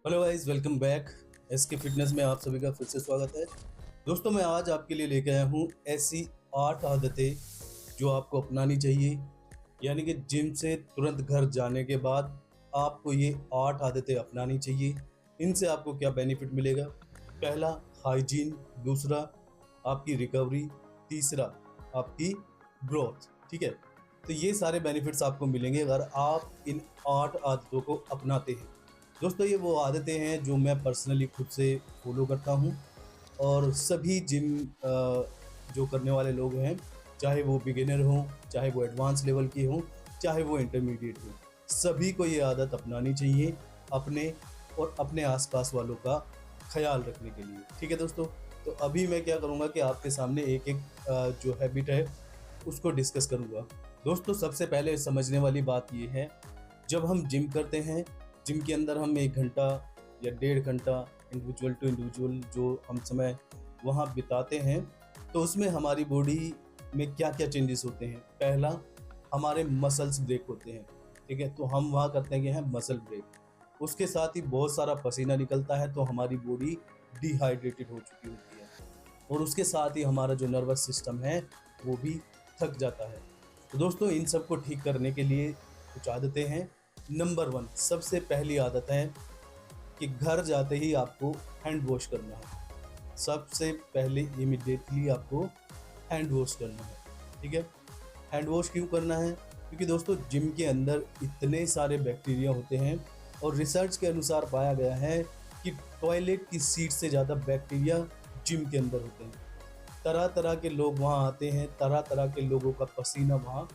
Hello guys, welcome back. SK fitness में आप सभी का फिर से स्वागत है। दोस्तों, मैं आज आपके लिए लेके आया हूँ ऐसी 8 आदतें जो आपको अपनानी चाहिए। यानी कि जिम से तुरंत घर जाने के बाद आपको ये 8 आदतें अपनानी चाहिए। इनसे आपको क्या बेनिफिट मिलेगा? पहला, हाइजीन। दूसरा, आपकी रिकवरी। तीसरा, आपकी ग्रोथ। ठीक है, तो ये सारे बेनिफिट्स आपको मिलेंगे अगर आप इन 8 आदतों को अपनाते हैं। दोस्तों, ये वो आदतें हैं जो मैं पर्सनली खुद से फॉलो करता हूँ और सभी जिम जो करने वाले लोग हैं, चाहे वो बिगिनर हों, चाहे वो एडवांस लेवल के हों, चाहे वो इंटरमीडिएट हों, सभी को ये आदत अपनानी चाहिए अपने और अपने आसपास वालों का ख्याल रखने के लिए। ठीक है दोस्तों, तो अभी मैं क्या करूँगा कि आपके सामने एक एक जो हैबिट है उसको डिस्कस करूँगा। दोस्तों, सबसे पहले समझने वाली बात ये है, जब हम जिम करते हैं, जिम के अंदर हम 1 घंटा या 1.5 घंटा इंडिविजुअल टू इंडिविजुअल जो हम समय वहाँ बिताते हैं, तो उसमें हमारी बॉडी में क्या क्या चेंजेस होते हैं। पहला, हमारे मसल्स ब्रेक होते हैं। ठीक है, तो हम वहाँ करते हैं मसल ब्रेक। उसके साथ ही बहुत सारा पसीना निकलता है, तो हमारी बॉडी डिहाइड्रेटेड हो चुकी होती है और उसके साथ ही हमारा जो नर्वस सिस्टम है वो भी थक जाता है। तो दोस्तों, इन सब को ठीक करने के लिए कुछ आदतें हैं। नंबर 1, सबसे पहली आदत है कि घर जाते ही आपको हैंड वॉश करना है। सबसे पहले इमिडिएटली आपको हैंड वॉश करना है। ठीक है, हैंड वॉश क्यों करना है? क्योंकि दोस्तों, जिम के अंदर इतने सारे बैक्टीरिया होते हैं और रिसर्च के अनुसार पाया गया है कि टॉयलेट की सीट से ज़्यादा बैक्टीरिया जिम के अंदर होते हैं। तरह तरह के लोग वहाँ आते हैं, तरह तरह के लोगों का पसीना वहाँ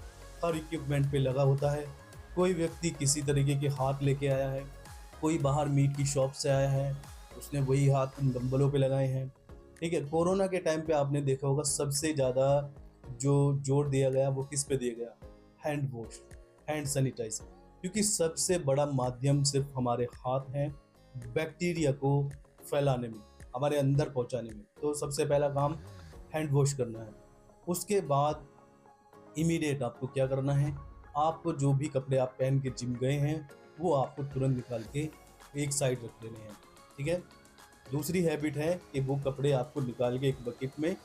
हर इक्विपमेंट पे लगा होता है। कोई व्यक्ति किसी तरीके के हाथ लेके आया है, कोई बाहर मीट की शॉप से आया है, उसने वही हाथ उन डंबलों पे लगाए हैं। ठीक है, कोरोना के टाइम पे आपने देखा होगा सबसे ज़्यादा जो जोर दिया गया वो किस पे दिया गया? Hand wash, hand sanitiser. क्योंकि सबसे बड़ा माध्यम सिर्फ हमारे हाथ हैं बैक्टीरिया को फैलाने में, हमारे अंदर पहुंचाने में। तो सबसे पहला काम हैंड वॉश करना है। उसके बाद इमीडिएट आपको क्या करना है, आपको जो भी कपड़े आप पहन के जिम गए हैं वो आपको तुरंत निकाल के एक साइड रख देने हैं। ठीक है, दूसरी हैबिट है कि वो कपड़े आपको निकाल के एक बकेट में,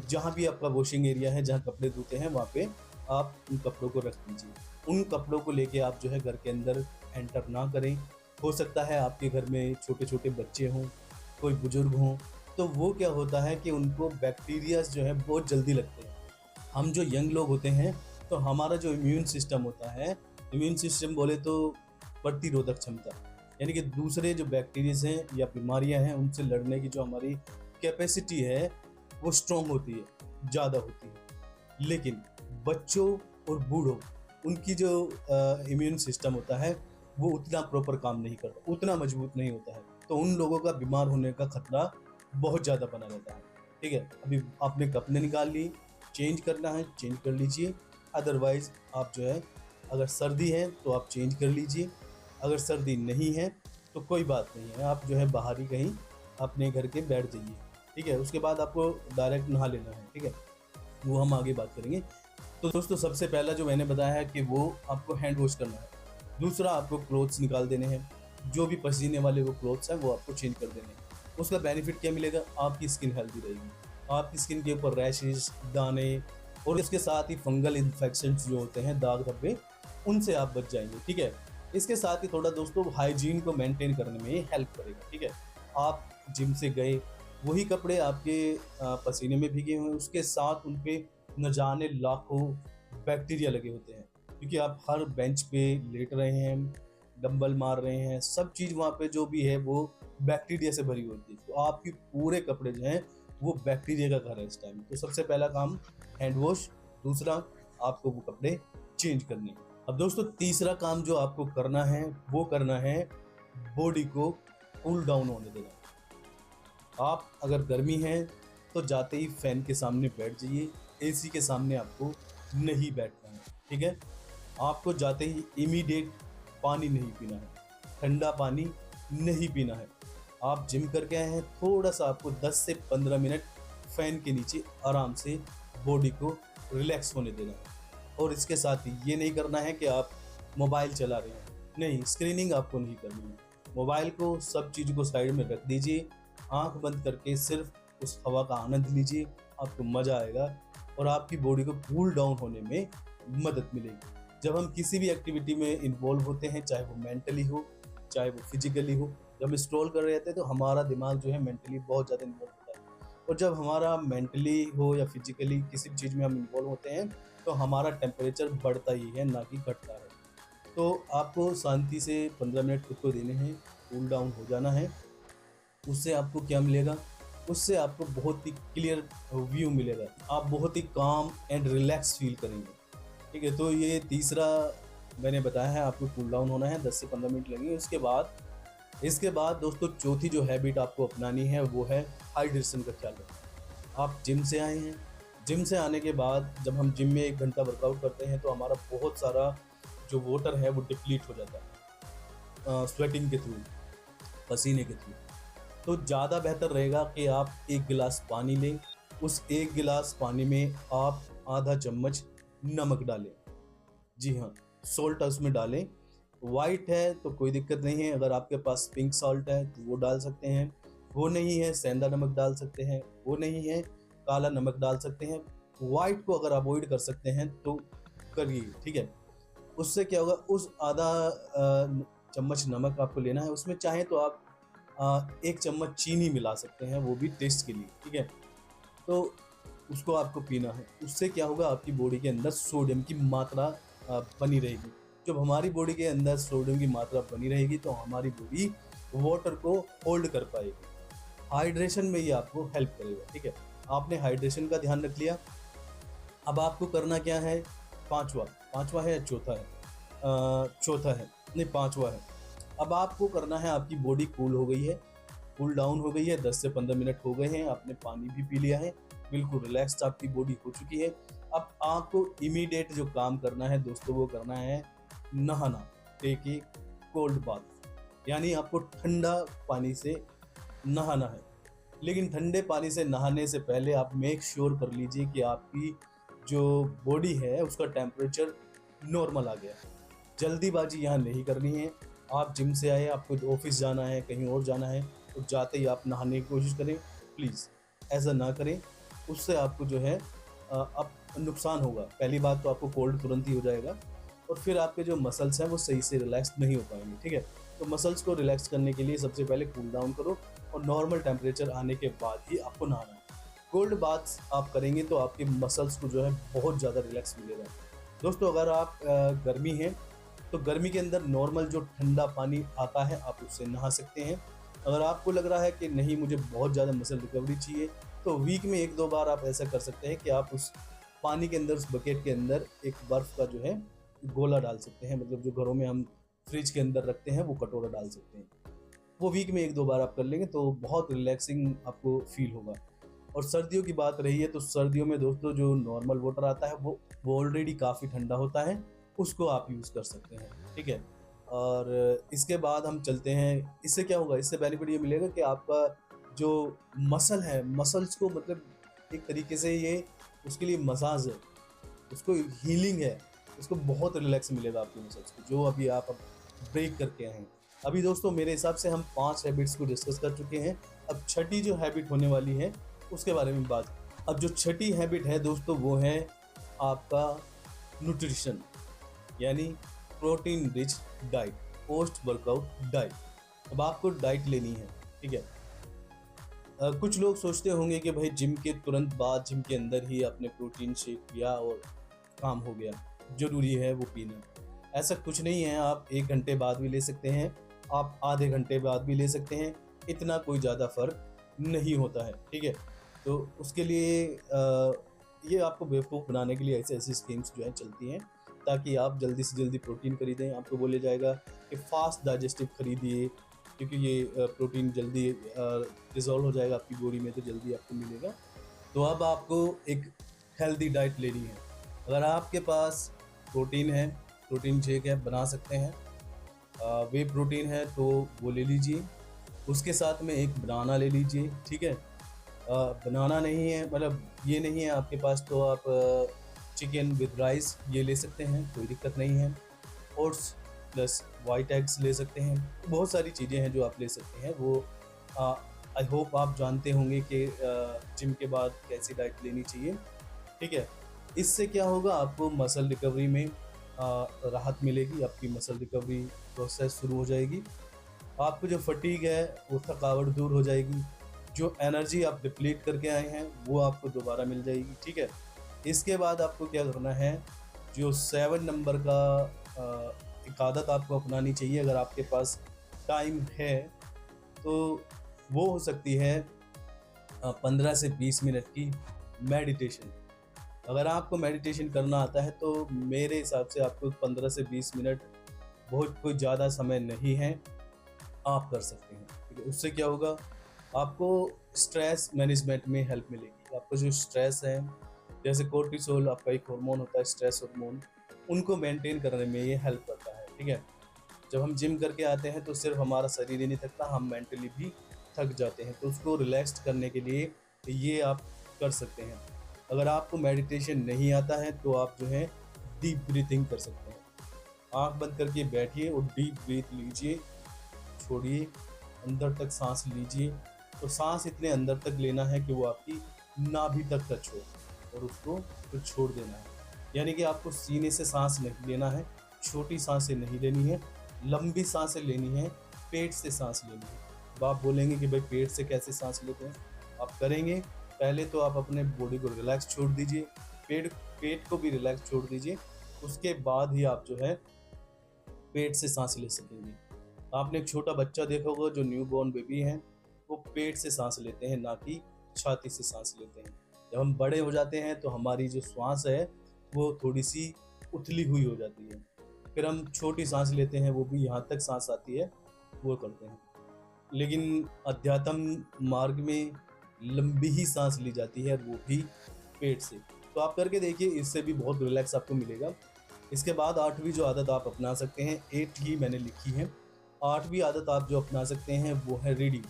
जहाँ भी आपका वॉशिंग एरिया है जहाँ कपड़े धोते हैं वहाँ पे आप उन कपड़ों को रख दीजिए। उन कपड़ों को लेके आप जो है घर के अंदर एंटर ना करें। हो सकता है आपके घर में छोटे छोटे बच्चे हों, कोई बुजुर्ग हों, तो वो क्या होता है कि उनको बैक्टीरियाज जो है बहुत जल्दी लगते हैं। हम जो यंग लोग होते हैं, तो हमारा जो इम्यून सिस्टम होता है, इम्यून सिस्टम बोले तो प्रतिरोधक क्षमता, यानी कि दूसरे जो बैक्टीरियाज हैं या बीमारियां हैं उनसे लड़ने की जो हमारी कैपेसिटी है वो स्ट्रॉन्ग होती है, ज़्यादा होती है। लेकिन बच्चों और बूढ़ों, उनकी जो इम्यून सिस्टम होता है वो उतना प्रॉपर काम नहीं करता, उतना मजबूत नहीं होता है, तो उन लोगों का बीमार होने का खतरा बहुत ज़्यादा बना रहता है। ठीक है, अभी आपने कपड़े निकाल लिए, चेंज करना है चेंज कर लीजिए। अदरवाइज़ आप जो है, अगर सर्दी है तो आप चेंज कर लीजिए, अगर सर्दी नहीं है तो कोई बात नहीं है, आप जो है बाहर ही कहीं अपने घर के बैठ जाइए। ठीक है, उसके बाद आपको डायरेक्ट नहा लेना है। ठीक है, वो हम आगे बात करेंगे। तो दोस्तों, सबसे पहला जो मैंने बताया है कि वो आपको हैंड वॉश करना है। दूसरा, आपको क्लोथ्स निकाल देने हैं, जो भी पसीने वाले वो क्लोथ्स हैं वो आपको चेंज कर देने हैं। उसका बेनिफिट क्या मिलेगा? आपकी स्किन हेल्दी रहेगी, आपकी स्किन के ऊपर रैशेज, दाने और इसके साथ ही फंगल इन्फेक्शंस जो होते हैं, दाग धब्बे, उनसे आप बच जाएंगे। ठीक है, इसके साथ ही थोड़ा दोस्तों हाइजीन को मेंटेन करने में हेल्प करेगा। ठीक है, आप जिम से गए, वही कपड़े आपके पसीने में भीगे हुए हैं, उसके साथ उन पे न जाने लाखों बैक्टीरिया लगे होते हैं, क्योंकि आप हर बेंच पे लेट रहे हैं, डंबल मार रहे हैं, सब चीज़ वहाँ पे जो भी है वो बैक्टीरिया से भरी होती है। तो आपके पूरे कपड़े जो हैं वो बैक्टीरिया का घर है इस टाइम। तो सबसे पहला काम हैंड वॉश, दूसरा आपको वो कपड़े चेंज करने। अब दोस्तों, तीसरा काम जो आपको करना है वो करना है बॉडी को कूल डाउन होने देना। आप अगर गर्मी है तो जाते ही फैन के सामने बैठ जाइए, एसी के सामने आपको नहीं बैठना है। ठीक है, आपको जाते ही इमीडिएट पानी नहीं पीना है, ठंडा पानी नहीं पीना है। आप जिम करके आए हैं, थोड़ा सा आपको 10 से 15 मिनट फैन के नीचे आराम से बॉडी को रिलैक्स होने देना है। और इसके साथ ही ये नहीं करना है कि आप मोबाइल चला रहे हैं, नहीं, स्क्रीनिंग आपको नहीं करनी है। मोबाइल को, सब चीज़ को साइड में रख दीजिए, आंख बंद करके सिर्फ उस हवा का आनंद लीजिए, आपको मज़ा आएगा और आपकी बॉडी को कूल डाउन होने में मदद मिलेगी। जब हम किसी भी एक्टिविटी में इन्वॉल्व होते हैं, चाहे वो मेंटली हो, चाहे वो फिजिकली हो, जब हम स्क्रॉल कर रहे होते हैं तो हमारा दिमाग जो है मेंटली बहुत ज़्यादा इन्वॉल्व होता है, और जब हमारा मेंटली हो या फिजिकली किसी भी चीज़ में हम इन्वॉल्व होते हैं तो हमारा टेम्परेचर बढ़ता ही है, ना कि घटता है। तो आपको शांति से 15 मिनट खुद को देने हैं, कूल डाउन हो जाना है। उससे आपको क्या मिलेगा? उससे आपको बहुत ही क्लियर व्यू मिलेगा, आप बहुत ही काम एंड रिलैक्स फील करेंगे। ठीक है, तो ये तीसरा मैंने बताया है, आपको कूल डाउन होना है, 10 से 15 मिनट लगेंगे। इसके बाद दोस्तों चौथी जो हैबिट आपको अपनानी है वो है हाइड्रेशन का ख्याल रखना। आप जिम से आए हैं, जिम से आने के बाद जब हम जिम में 1 घंटा वर्कआउट करते हैं तो हमारा बहुत सारा जो वाटर है वो डिप्लीट हो जाता है स्वेटिंग के थ्रू, पसीने के थ्रू। तो ज़्यादा बेहतर रहेगा कि आप 1 गिलास पानी लें, उस 1 गिलास पानी में आप आधा चम्मच नमक डालें। जी हाँ, सॉल्ट उसमें डालें। वाइट है तो कोई दिक्कत नहीं है, अगर आपके पास पिंक सॉल्ट है तो वो डाल सकते हैं, वो नहीं है सेंधा नमक डाल सकते हैं, वो नहीं है काला नमक डाल सकते हैं। वाइट को अगर अवॉइड कर सकते हैं तो करिए, ठीक है। उससे क्या होगा, उस आधा चम्मच नमक आपको लेना है, उसमें चाहे तो आप 1 चम्मच चीनी मिला सकते हैं, वो भी टेस्ट के लिए, ठीक है। तो उसको आपको पीना है। उससे क्या होगा, आपकी बॉडी के अंदर सोडियम की मात्रा बनी रहेगी। जब हमारी बॉडी के अंदर सोडियम की मात्रा बनी रहेगी तो हमारी बॉडी वाटर को होल्ड कर पाएगी। हाइड्रेशन में ये आपको हेल्प करेगा, ठीक है। आपने हाइड्रेशन का ध्यान रख लिया। अब आपको करना क्या है, पांचवा है या चौथा है? चौथा है, नहीं पांचवा है। अब आपको करना है, आपकी बॉडी कूल हो गई है, कूल डाउन हो गई है, 10 से 15 मिनट हो गए हैं, आपने पानी भी पी लिया है, बिल्कुल रिलैक्स्ड आपकी बॉडी हो चुकी है। अब आपको इमीडिएट जो काम करना है दोस्तों, वो करना है नहाना, टेक ए कोल्ड बाथ, यानी आपको ठंडा पानी से नहाना है। लेकिन ठंडे पानी से नहाने से पहले आप मेक श्योर कर लीजिए कि आपकी जो बॉडी है उसका टेम्परेचर नॉर्मल आ गया। जल्दीबाजी यहाँ नहीं करनी है। आप जिम से आए, आपको ऑफिस जाना है, कहीं और जाना है, तो जाते ही आप नहाने की कोशिश करें। प्लीज़ ऐसा ना करें, उससे आपको जो है अब नुकसान होगा। पहली बात तो आपको कोल्ड तुरंत ही हो जाएगा, और फिर आपके जो मसल्स हैं वो सही से रिलैक्स नहीं हो पाएंगे, ठीक है। तो मसल्स को रिलैक्स करने के लिए सबसे पहले कूल डाउन करो, और नॉर्मल टेम्परेचर आने के बाद ही आपको नहाना है। कोल्ड बाथ्स आप करेंगे तो आपके मसल्स को जो है बहुत ज़्यादा रिलैक्स मिलेगा। दोस्तों अगर आप गर्मी है तो गर्मी के अंदर नॉर्मल जो ठंडा पानी आता है आप उससे नहा सकते हैं। अगर आपको लग रहा है कि नहीं मुझे बहुत ज़्यादा मसल रिकवरी चाहिए, तो वीक में 1-2 बार आप ऐसा कर सकते हैं कि आप उस पानी के अंदर, उस बकेट के अंदर एक बर्फ़ का जो है गोला डाल सकते हैं, मतलब जो घरों में हम फ्रिज के अंदर रखते हैं वो कटोरा डाल सकते हैं। वो वीक में 1-2 बार आप कर लेंगे तो बहुत रिलैक्सिंग आपको फील होगा। और सर्दियों की बात रही है तो सर्दियों में दोस्तों जो नॉर्मल वाटर आता है वो ऑलरेडी काफ़ी ठंडा होता है, उसको आप यूज़ कर सकते हैं, ठीक है। और इसके बाद हम चलते हैं, इससे क्या होगा, इससे बेनिफिट ये मिलेगा कि आपका जो मसल है, मसल्स को मतलब एक तरीके से ये उसके लिए मसाज है, उसको हीलिंग है, उसको बहुत रिलैक्स मिलेगा आपके मसल्स को, जो अभी आप ब्रेक करके आए हैं। अभी दोस्तों मेरे हिसाब से हम 5 हैबिट्स को डिस्कस कर चुके हैं। अब छठी जो हैबिट होने वाली है उसके बारे में बात। अब जो छठी हैबिट है दोस्तों वो है आपका न्यूट्रिशन, यानी protein rich diet, post workout diet. अब आपको डाइट लेनी है, ठीक है। कुछ लोग सोचते होंगे कि भाई जिम के तुरंत बाद, जिम के अंदर ही आपने प्रोटीन शेक पिया और काम हो गया, ज़रूरी है वो पीना। ऐसा कुछ नहीं है, आप 1 घंटे बाद भी ले सकते हैं, आप आधे घंटे बाद भी ले सकते हैं, इतना कोई ज़्यादा फ़र्क नहीं होता है, ठीक है। तो उसके लिए ये आपको बेवकूफ़ बनाने के लिए ऐसी स्कीम्स जो है चलती हैं, ताकि आप जल्दी से जल्दी प्रोटीन खरीदें। आपको बोला जाएगा कि फास्ट डाइजेस्टिव खरीदिए, क्योंकि ये प्रोटीन जल्दी डिज़ोल्व हो जाएगा आपकी बॉडी में, तो जल्दी आपको मिलेगा। तो अब आपको एक हेल्दी डाइट लेनी है। अगर आपके पास प्रोटीन है, प्रोटीन शेक है, बना सकते हैं, वे प्रोटीन है तो वो ले लीजिए। उसके साथ में एक बनाना ले लीजिए, ठीक है। बनाना नहीं है, मतलब ये नहीं है आपके पास, तो आप चिकन विद राइस ये ले सकते हैं, कोई दिक्कत नहीं है। ओट्स प्लस वाइट एग्स ले सकते हैं। बहुत सारी चीज़ें हैं जो आप ले सकते हैं, वो आई होप आप जानते होंगे कि जिम के बाद कैसी डाइट लेनी चाहिए। ठीक है, इससे क्या होगा, आपको मसल रिकवरी में राहत मिलेगी, आपकी मसल रिकवरी प्रोसेस शुरू हो जाएगी, आपको जो फटीग है वो थकावट दूर हो जाएगी, जो एनर्जी आप डिप्लीट करके आए हैं वो आपको दोबारा मिल जाएगी। ठीक है, इसके बाद आपको क्या करना है, जो 7 नंबर का एक आदत आपको अपनानी चाहिए अगर आपके पास टाइम है, तो वो हो सकती है 15 से 20 मिनट की मेडिटेशन। अगर आपको मेडिटेशन करना आता है तो मेरे हिसाब से आपको 15 से 20 मिनट बहुत कोई ज़्यादा समय नहीं है, आप कर सकते हैं। ठीक है, उससे क्या होगा, आपको स्ट्रेस मैनेजमेंट में हेल्प मिलेगी। आपको जो स्ट्रेस है, जैसे कोर्टिसोल आपका एक हार्मोन होता है, स्ट्रेस हार्मोन, उनको मेंटेन करने में ये हेल्प करता है। ठीक है, जब हम जिम करके आते हैं तो सिर्फ हमारा शरीर ही नहीं थकता, हम मेंटली भी थक जाते हैं, तो उसको रिलैक्स करने के लिए ये आप कर सकते हैं। अगर आपको मेडिटेशन नहीं आता है तो आप जो है डीप ब्रीथिंग कर सकते हैं। आंख बंद करके बैठिए और डीप ब्रीथ लीजिए, छोड़िए, अंदर तक सांस लीजिए, तो सांस इतने अंदर तक लेना है कि वो आपकी नाभि तक टच हो, और उसको फिर छोड़ देना है। यानी कि आपको सीने से सांस नहीं लेना है, छोटी सांसें नहीं लेनी है, लंबी सांसें लेनी है, पेट से सांस लेनी है। अब आप बोलेंगे कि भाई पेट से कैसे सांस लेते हैं, आप करेंगे, पहले तो आप अपने बॉडी को रिलैक्स छोड़ दीजिए, पेट को भी रिलैक्स छोड़ दीजिए, उसके बाद ही आप जो है पेट से सांस ले सकेंगे। आपने एक छोटा बच्चा देखा होगा, जो न्यू बॉर्न बेबी है, वो पेट से सांस लेते हैं, ना कि छाती से सांस लेते हैं। जब हम बड़े हो जाते हैं तो हमारी जो श्वास है वो थोड़ी सी उथली हुई हो जाती है, फिर हम छोटी सांस लेते हैं, वो भी यहाँ तक सांस आती है, वो करते हैं। लेकिन अध्यात्म मार्ग में लंबी ही सांस ली जाती है, वो भी पेट से। तो आप करके देखिए, इससे भी बहुत रिलैक्स आपको मिलेगा। इसके बाद 8वीं जो आदत आप अपना सकते हैं, 8 ही मैंने लिखी है, 8वीं आदत आप जो अपना सकते हैं वो है रीडिंग।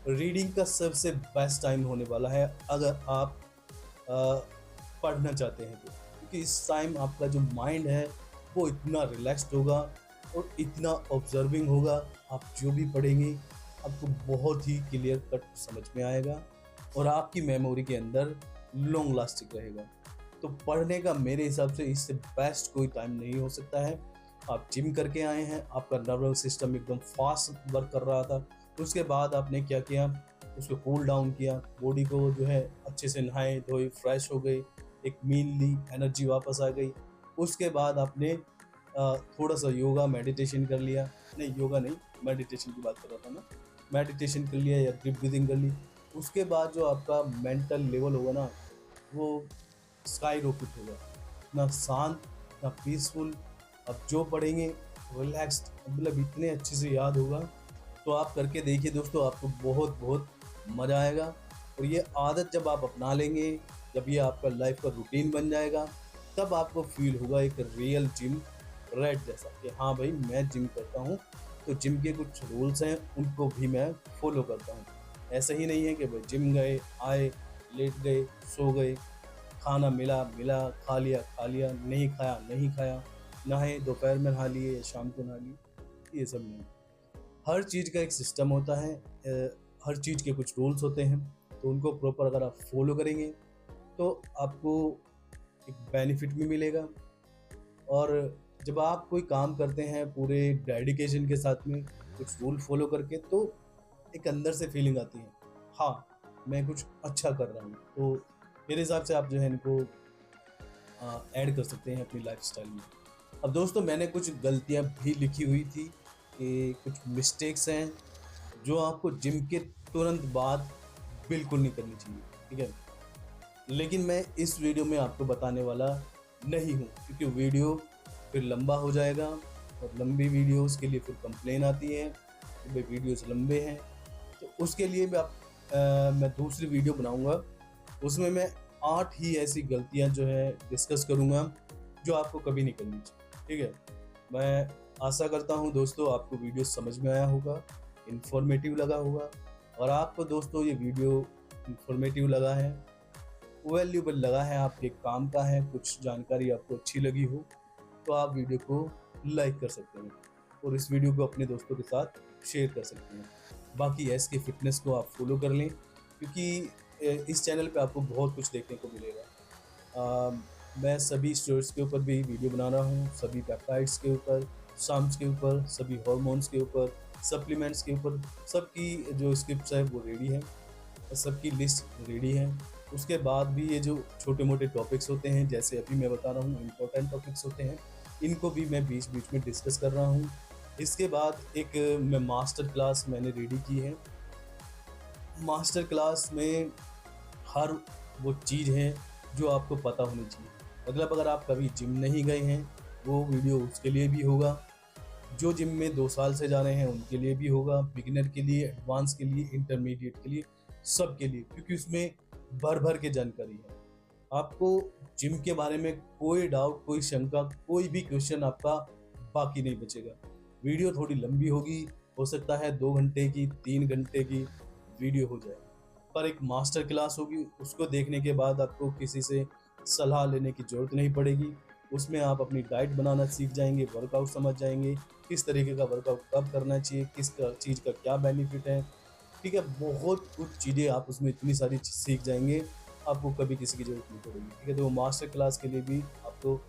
रीडिंग का सबसे बेस्ट टाइम होने वाला है अगर आप पढ़ना चाहते हैं तो, क्योंकि इस टाइम आपका जो माइंड है वो इतना रिलैक्स्ड होगा और इतना ऑब्जर्विंग होगा, आप जो भी पढ़ेंगे आपको बहुत ही क्लियर कट समझ में आएगा और आपकी मेमोरी के अंदर लॉन्ग लास्टिंग रहेगा। तो पढ़ने का मेरे हिसाब से इससे बेस्ट कोई टाइम नहीं हो सकता है। आप जिम करके आए हैं, आपका नर्वस सिस्टम एकदम फास्ट वर्क कर रहा था, उसके बाद आपने क्या किया, उसको कूल डाउन किया, बॉडी को जो है अच्छे से नहाए धोए, फ्रेश हो गए, एक मील ली, एनर्जी वापस आ गई। उसके बाद आपने थोड़ा सा योगा मेडिटेशन कर लिया, नहीं योगा नहीं, मेडिटेशन की बात कर रहा था मैं, मेडिटेशन कर लिया या डीप ब्रीदिंग कर ली। उसके बाद जो आपका मेंटल लेवल होगा ना, वो स्काई रॉकेट होगा, ना शांत ना पीसफुल। अब जो पढ़ेंगे रिलैक्स्ड, मतलब इतने अच्छे से याद होगा। तो आप करके देखिए दोस्तों, आपको बहुत बहुत मज़ा आएगा। और ये आदत जब आप अपना लेंगे, जब ये आपका लाइफ का रूटीन बन जाएगा, तब आपको फील होगा एक रियल जिम रैट जैसा कि हाँ भाई मैं जिम करता हूँ। तो जिम के कुछ रूल्स हैं, उनको भी मैं फॉलो करता हूँ। ऐसा ही नहीं है कि भाई जिम गए, आए, लेट गए, सो गए, खाना मिला मिला, खा लिया, नहीं खाया नहीं खाया, नहाए दोपहर में नहा लिए या शाम को नहा लिए, ये सब नहीं। हर चीज़ का एक सिस्टम होता है, हर चीज़ के कुछ रूल्स होते हैं, तो उनको प्रॉपर अगर आप फॉलो करेंगे तो आपको एक बेनिफिट भी मिलेगा। और जब आप कोई काम करते हैं पूरे डेडिकेशन के साथ में, कुछ रूल फॉलो करके, तो एक अंदर से फीलिंग आती है, हाँ मैं कुछ अच्छा कर रहा हूँ। तो मेरे हिसाब से आप जो है इनको ऐड कर सकते हैं अपनी लाइफस्टाइल में। अब दोस्तों, मैंने कुछ गलतियाँ भी लिखी हुई थी कि कुछ मिस्टेक्स हैं जो आपको जिम के तुरंत बाद बिल्कुल नहीं करनी चाहिए। ठीक है, लेकिन मैं इस वीडियो में आपको बताने वाला नहीं हूँ, क्योंकि वीडियो फिर लंबा हो जाएगा और लंबी वीडियोस के लिए फिर कंप्लेन आती है कि भाई वीडियोस लंबे हैं। तो उसके लिए मैं दूसरी वीडियो बनाऊंगा, उसमें मैं 8 ही ऐसी गलतियां जो है डिस्कस करूंगा जो आपको कभी नहीं करनी चाहिए। ठीक है, मैं आशा करता हूं दोस्तों आपको वीडियो समझ में आया होगा, इन्फॉर्मेटिव लगा होगा। और आपको दोस्तों ये वीडियो इन्फॉर्मेटिव लगा है, वैल्यूबल लगा है, आपके काम का है, कुछ जानकारी आपको अच्छी लगी हो, तो आप वीडियो को लाइक कर सकते हैं। और इस वीडियो को अपने दोस्तों के साथ शेयर कर सकते हैं। बाकी एस के फिटनेस को आप फॉलो कर लें, क्योंकि इस चैनल पे आपको बहुत कुछ देखने को मिलेगा। मैं सभी स्टेरॉइड्स के ऊपर भी वीडियो बना रहा हूँ, सभी पेप्टाइड्स के ऊपर, शाम्स के ऊपर, सभी हार्मोन्स के ऊपर, सप्लीमेंट्स के ऊपर, सबकी जो स्क्रिप्ट्स है वो रेडी है, सबकी लिस्ट रेडी है। उसके बाद भी ये जो छोटे मोटे टॉपिक्स होते हैं, जैसे अभी मैं बता रहा हूँ इम्पोर्टेंट टॉपिक्स होते हैं, इनको भी मैं बीच बीच में डिस्कस कर रहा हूँ। इसके बाद एक मैं मास्टर क्लास मैंने रेडी की है। मास्टर क्लास में हर वो चीज़ है जो आपको पता होनी चाहिए। मतलब अगर आप कभी जिम नहीं गए हैं, वो वीडियो उसके लिए भी होगा। जो जिम में 2 साल से जा रहे हैं उनके लिए भी होगा, बिगिनर के लिए, एडवांस के लिए, इंटरमीडिएट के लिए, सबके लिए, क्योंकि उसमें भर भर के जानकारी है। आपको जिम के बारे में कोई डाउट, कोई शंका, कोई भी क्वेश्चन आपका बाकी नहीं बचेगा। वीडियो थोड़ी लंबी होगी, हो सकता है 2 घंटे की, 3 घंटे की वीडियो हो जाए, पर एक मास्टर क्लास होगी। उसको देखने के बाद आपको किसी से सलाह लेने की ज़रूरत नहीं पड़ेगी। उसमें आप अपनी डाइट बनाना सीख जाएंगे, वर्कआउट समझ जाएंगे, किस तरीके का वर्कआउट कब करना चाहिए, किस चीज़ का क्या बेनिफिट है। ठीक है, बहुत कुछ चीज़ें आप उसमें इतनी सारी सीख जाएंगे, आपको कभी किसी की ज़रूरत नहीं पड़ेगी। ठीक है, तो मास्टर क्लास के लिए भी आपको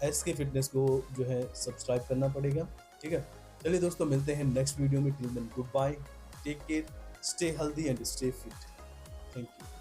एस के फिटनेस को जो है सब्सक्राइब करना पड़ेगा। ठीक है, चलिए दोस्तों, मिलते हैं नेक्स्ट वीडियो में। Till then good bye, take care, stay healthy and stay fit. Thank you.